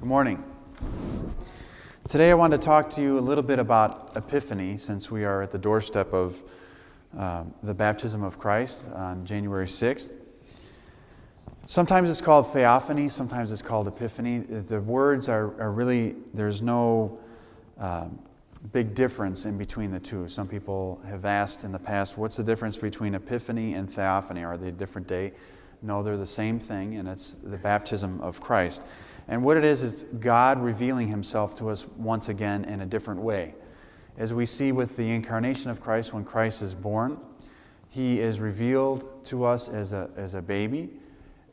Good morning. Today I want to talk to you a little bit about Epiphany, since we are at the doorstep of the baptism of Christ on January 6th. Sometimes it's called Theophany, sometimes it's called Epiphany. The words are really, there's no big difference in between the two. Some people have asked in the past, what's the difference between Epiphany and Theophany? Are they a different day? No, they're the same thing, and it's the baptism of Christ. And what it is God revealing himself to us once again in a different way. As we see with the incarnation of Christ, when Christ is born, he is revealed to us as a baby,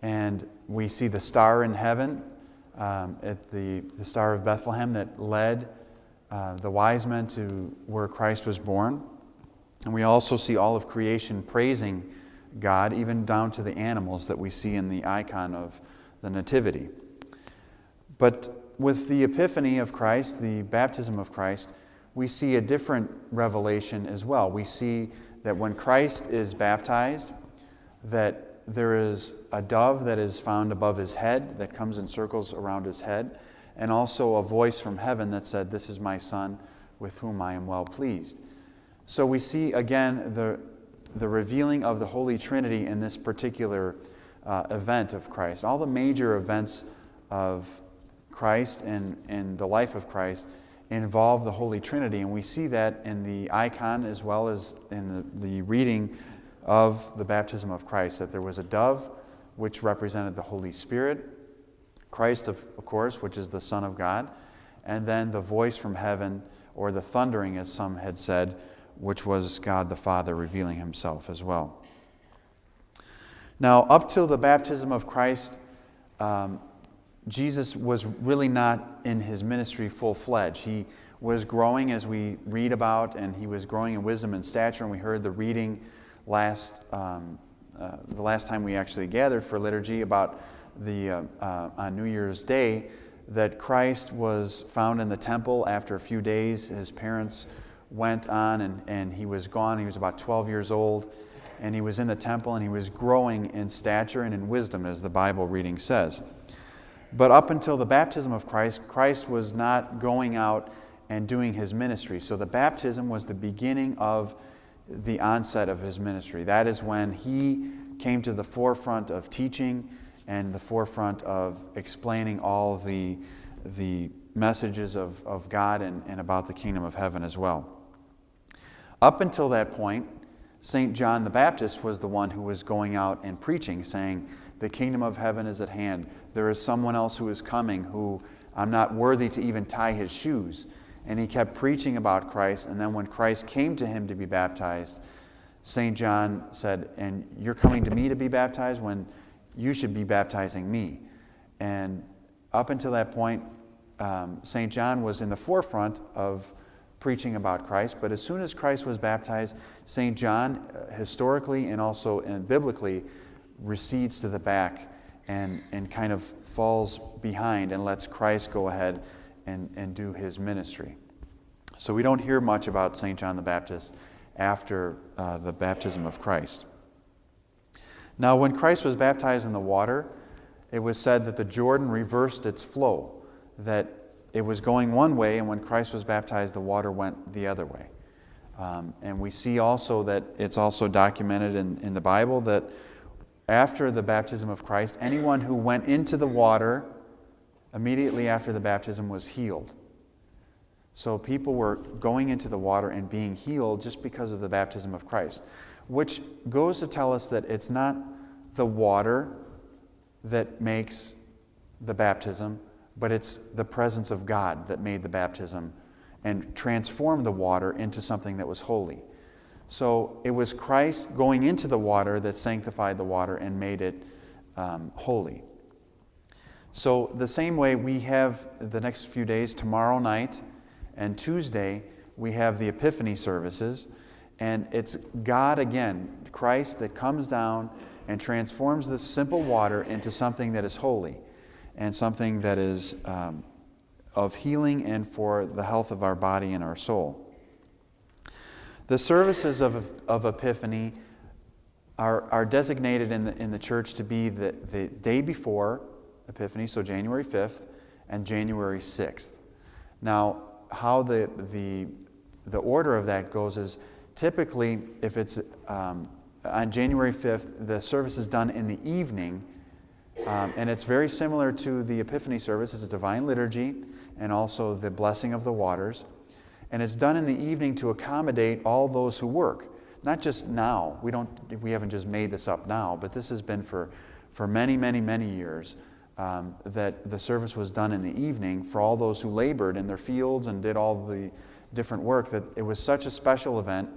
and we see the star in heaven, at the Star of Bethlehem that led the wise men to where Christ was born. And we also see all of creation praising God, even down to the animals that we see in the icon of the Nativity. But with the Epiphany of Christ, the baptism of Christ, we see a different revelation as well. We see that when Christ is baptized, that there is a dove that is found above his head, that comes in circles around his head, and also a voice from heaven that said, "This is my Son, with whom I am well pleased." So we see again the revealing of the Holy Trinity in this particular event of Christ. All the major events of Christ and the life of Christ involve the Holy Trinity, and we see that in the icon as well as in the reading of the baptism of Christ, that there was a dove which represented the Holy Spirit, Christ of course, which is the Son of God, and then the voice from heaven, or the thundering as some had said, which was God the Father revealing himself as well. Now, up till the baptism of Christ, Jesus was really not in his ministry full-fledged. He was growing, as we read about, and he was growing in wisdom and stature, and we heard the reading the last time we actually gathered for liturgy about on New Year's Day, that Christ was found in the temple after a few days. His parents went on and he was gone. He was about 12 years old, and he was in the temple, and he was growing in stature and in wisdom, as the Bible reading says. But up until the baptism of Christ, Christ was not going out and doing his ministry. So the baptism was the beginning of the onset of his ministry. That is when he came to the forefront of teaching and the forefront of explaining all the messages of God and about the kingdom of heaven as well. Up until that point, St. John the Baptist was the one who was going out and preaching, saying, "The kingdom of heaven is at hand. There is someone else who is coming who I'm not worthy to even tie his shoes." And he kept preaching about Christ. And then when Christ came to him to be baptized, St. John said, "And you're coming to me to be baptized when you should be baptizing me." And up until that point, St. John was in the forefront of preaching about Christ. But as soon as Christ was baptized, St. John, historically and also biblically, recedes to the back and kind of falls behind and lets Christ go ahead and do his ministry. So we don't hear much about St. John the Baptist after the baptism of Christ. Now, when Christ was baptized in the water, it was said that the Jordan reversed its flow, that it was going one way, and when Christ was baptized, the water went the other way. And we see also that it's also documented in the Bible that after the baptism of Christ, anyone who went into the water immediately after the baptism was healed. So people were going into the water and being healed just because of the baptism of Christ, which goes to tell us that it's not the water that makes the baptism, but it's the presence of God that made the baptism and transformed the water into something that was holy. So it was Christ going into the water that sanctified the water and made it holy. So the same way we have the next few days, tomorrow night and Tuesday, we have the Epiphany services. And it's God again, Christ, that comes down and transforms this simple water into something that is holy and something that is of healing and for the health of our body and our soul. The services of Epiphany are designated in the church to be the day before Epiphany, so January 5th, and January 6th. Now, how the order of that goes is typically if it's on January 5th, the service is done in the evening, and it's very similar to the Epiphany service. It's a divine liturgy and also the blessing of the waters. And it's done in the evening to accommodate all those who work. Not just now. We haven't just made this up now, but this has been for many, many, many years that the service was done in the evening for all those who labored in their fields and did all the different work, that it was such a special event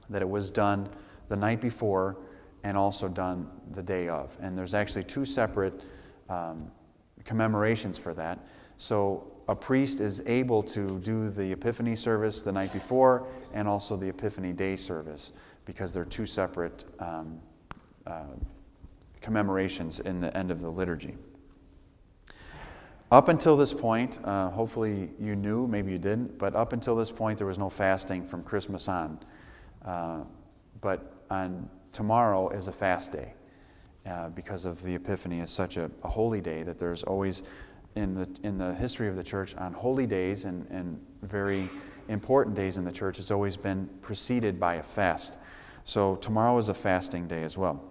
that it was done the night before and also done the day of. And there's actually two separate commemorations for that. So a priest is able to do the Epiphany service the night before and also the Epiphany Day service, because they're two separate commemorations in the end of the liturgy. Up until this point, hopefully you knew, maybe you didn't, but up until this point there was no fasting from Christmas on. But on tomorrow is a fast day because of the Epiphany is such a holy day that there's always, in the history of the church, on holy days and very important days in the church, it's always been preceded by a fast. So tomorrow is a fasting day as well.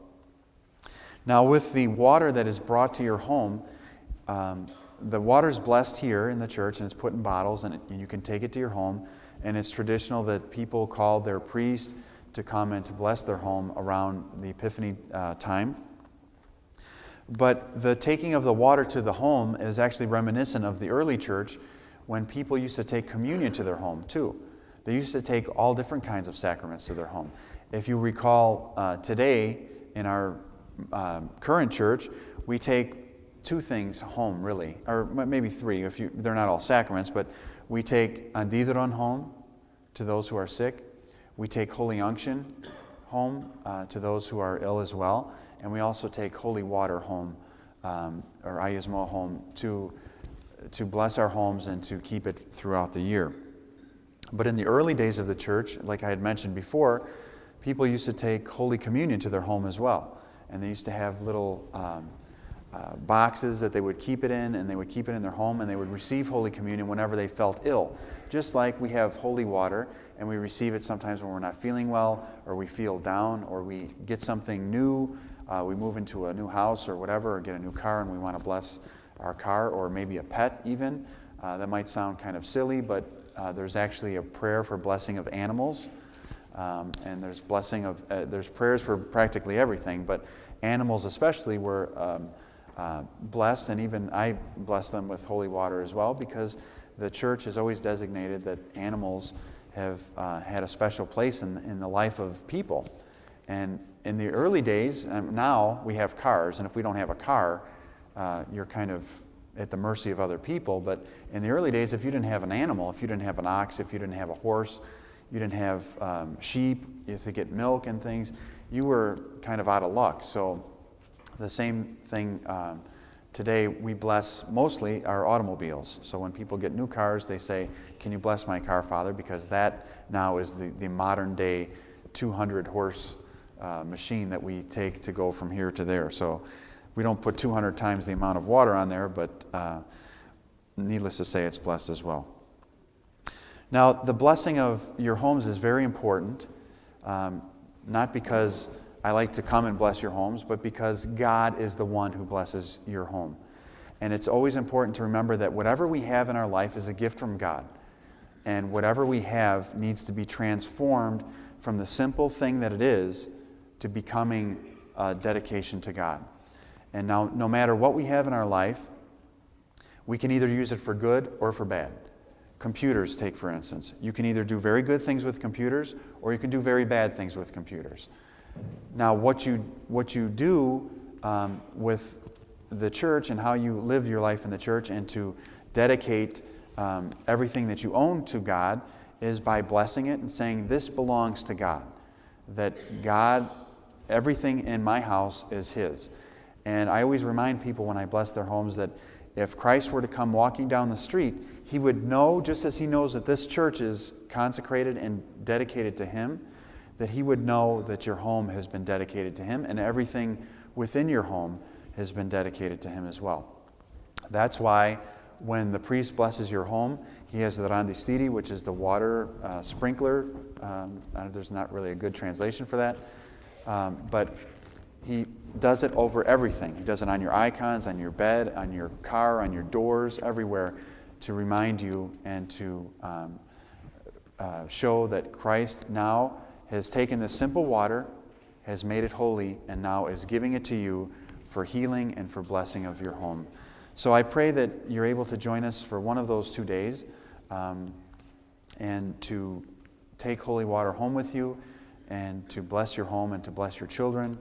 Now with the water that is brought to your home, the water is blessed here in the church and it's put in bottles and you can take it to your home. And it's traditional that people call their priest to come and to bless their home around the Epiphany time. But the taking of the water to the home is actually reminiscent of the early church when people used to take communion to their home too. They used to take all different kinds of sacraments to their home. If you recall today in our current church, we take two things home really, or maybe three. They're not all sacraments, but we take andidron home to those who are sick. We take Holy Unction home to those who are ill as well. And we also take holy water home, or ayismo home, to bless our homes and to keep it throughout the year. But in the early days of the church, like I had mentioned before, people used to take Holy Communion to their home as well. And they used to have little boxes that they would keep it in, and they would keep it in their home, and they would receive Holy Communion whenever they felt ill. Just like we have holy water, and we receive it sometimes when we're not feeling well, or we feel down, or we get something new. We move into a new house or whatever, or get a new car and we want to bless our car, or maybe a pet even. That might sound kind of silly, but there's actually a prayer for blessing of animals. And there's there's prayers for practically everything, but animals especially were blessed, and even I bless them with holy water as well, because the church has always designated that animals have had a special place in the life of people. And in the early days, now we have cars, and if we don't have a car, you're kind of at the mercy of other people. But in the early days, if you didn't have an animal, if you didn't have an ox, if you didn't have a horse, you didn't have sheep, you had to get milk and things, you were kind of out of luck. So the same thing today, we bless mostly our automobiles. So when people get new cars, they say, "Can you bless my car, Father?" Because that now is the modern day 200 horse machine that we take to go from here to there. So we don't put 200 times the amount of water on there, but needless to say, it's blessed as well. Now, the blessing of your homes is very important, not because I like to come and bless your homes, but because God is the one who blesses your home. And it's always important to remember that whatever we have in our life is a gift from God. And whatever we have needs to be transformed from the simple thing that it is to becoming a dedication to God. And now, no matter what we have in our life, we can either use it for good or for bad. Computers, take for instance. You can either do very good things with computers, or you can do very bad things with computers. Now, what you do with the church and how you live your life in the church and to dedicate everything that you own to God is by blessing it and saying, "This belongs to God." That God, everything in my house is His. And I always remind people when I bless their homes that if Christ were to come walking down the street, He would know, just as He knows that this church is consecrated and dedicated to Him, that He would know that your home has been dedicated to Him, and everything within your home has been dedicated to Him as well. That's why when the priest blesses your home, he has the randistiri, which is the water sprinkler. There's not really a good translation for that. But he does it over everything. He does it on your icons, on your bed, on your car, on your doors, everywhere, to remind you and to show that Christ now has taken this simple water, has made it holy, and now is giving it to you for healing and for blessing of your home. So I pray that you're able to join us for one of those 2 days and to take holy water home with you and to bless your home and to bless your children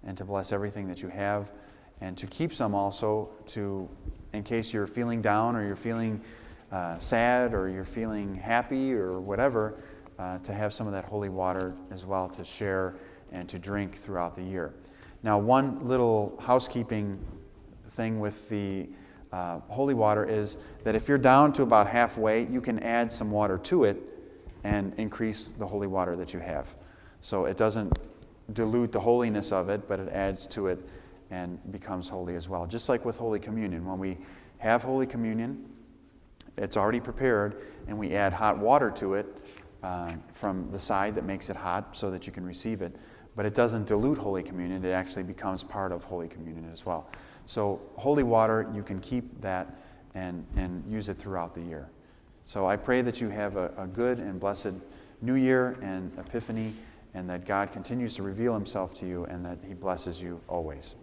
and to bless everything that you have, and to keep some also in case you're feeling down or you're feeling sad or you're feeling happy or whatever, to have some of that holy water as well to share and to drink throughout the year. Now, one little housekeeping thing with the holy water is that if you're down to about halfway, you can add some water to it and increase the holy water that you have. So it doesn't dilute the holiness of it, but it adds to it and becomes holy as well. Just like with Holy Communion. When we have Holy Communion, it's already prepared, and we add hot water to it from the side that makes it hot so that you can receive it. But it doesn't dilute Holy Communion. It actually becomes part of Holy Communion as well. So holy water, you can keep that and use it throughout the year. So I pray that you have a good and blessed New Year and Epiphany, and that God continues to reveal himself to you and that he blesses you always.